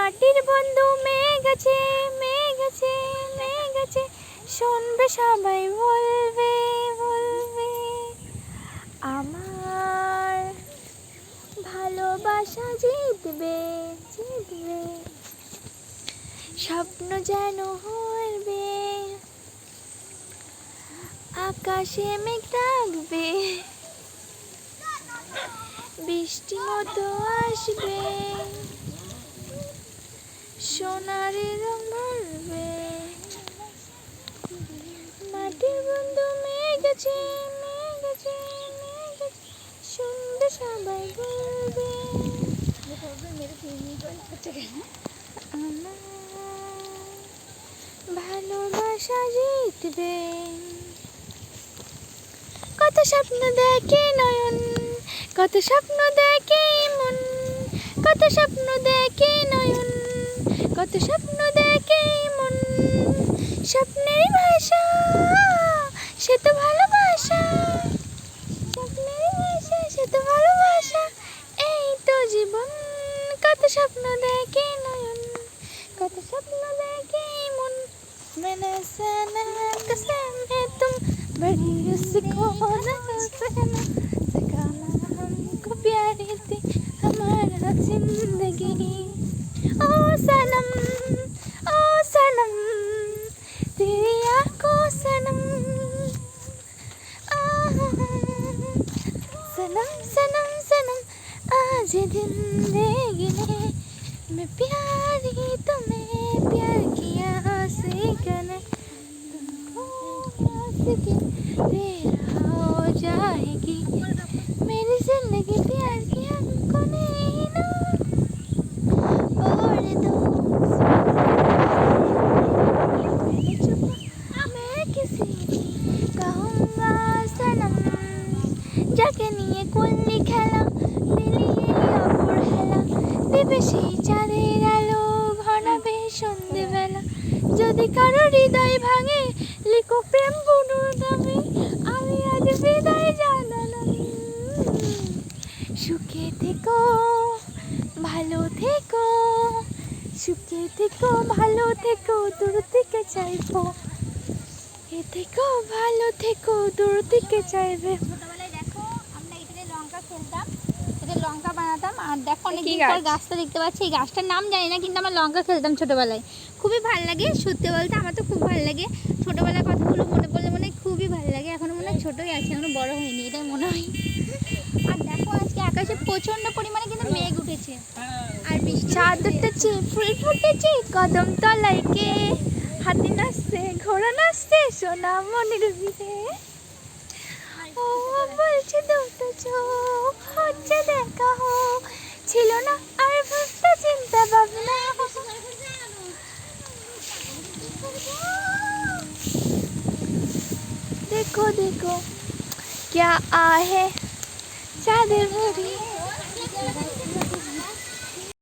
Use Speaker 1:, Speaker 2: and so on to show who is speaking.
Speaker 1: মাটির বন্ধু মেঘ আছে, মেঘ আছে, মেঘ আছে, শুনবে সবাই বলবে, বলবে আমার ভালোবাসা জিতবে, জিতবে, স্বপ্ন যেন হইবে, আকাশে মেঘ ডাকবে, বৃষ্টি মতো আসবে, সোনারে রং ভরবে। মাটির বন্ধু মেঘ আছে, মেঘ আছে, মেঘ আছে, শুনবে সবাই বলবে আমার ভালোবাসা জিতবে। কত স্বপ্ন দেখে নয়ন, কত স্বপ্ন দেখে মন, কত স্বপ্ন দেখে নয়ন, কত স্বপ্ন দেখে মন, স্বপ্নের ভাষা সে তো ভালোবাসা, স্বপ্নের ভাষা সে তো ভালোবাসা, এই তো জীবন। কত স্বপ্ন দেখে নয়ন, কত স্বপ্ন দেখে মন, मैंने सना कसम है तुम बड़ी उसको ना सना, सिखाना हमको प्यारी थी हमारा जिंदगी। ओ सनम, ओ सनम, तेरी आँखों सनम, सनम सनम सनम, आज जिंदगी में मैं प्यारी तुम्हें प्यार किया सीखने, तेरा हो जाएगी मेरी जिंदगी, प्यार की हमको नहीं ना ओढ़ दो। मैं किसी कहूँगा सनम, जाके নিয়ে কুল্লি খেলা মিলিয়ে অপর হেলা, দেবে সেই চাঁদের আলো ঘনাবে সন্ধেবেলা। যদি কারো হৃদয় ভাঙে লিখো প্রেম বুনুর নামে, আমি আজ বিদায় জানালাম। সুখে থেকো ভালো থেকো, সুখে থেকো ভালো থেকো, দূর থেকে চাইবো, এ থেকো ভালো থেকো, দূর থেকে চাইবে।
Speaker 2: ছোটবেলায় দেখো আমরা এখানে লঙ্কা খেলতাম, এটা লঙ্কা বানাতাম, আর দেখো অনেকদিন পর গাছটা দেখতে পাচ্ছি। এই গাছটার নাম জানি না, কিন্তু আমরা লঙ্কা খেলতাম ছোটবেলায়। খুবই ভালো লাগে, সত্যি বলতে আমার তো খুব ভালো লাগে। ছোটবেলার কথাগুলো মনে পড়লে মনে হয় খুবই ভালো লাগে। এখনো মনে হয় ছোটোই আছে, এখনো বড় হয়নি, এটাই মনে হয়। আর দেখো আজকে আকাশে প্রচণ্ড পরিমাণে কিন্তু মেঘ উঠেছে, আর বৃষ্টি
Speaker 1: চাঁদটা ফুল ফুটেছে কদম তলায়, কে হাতি নাচছে ঘোড়া নাচছে সোনা মনির বিয়ে। ও বলছে দুটো চোখ হচ্ছে দেখা হোক, ছিল না আর ভাবতে চিন্তা ভাবনা। देखो देखो क्या आहे চাঁদের মুড়ি।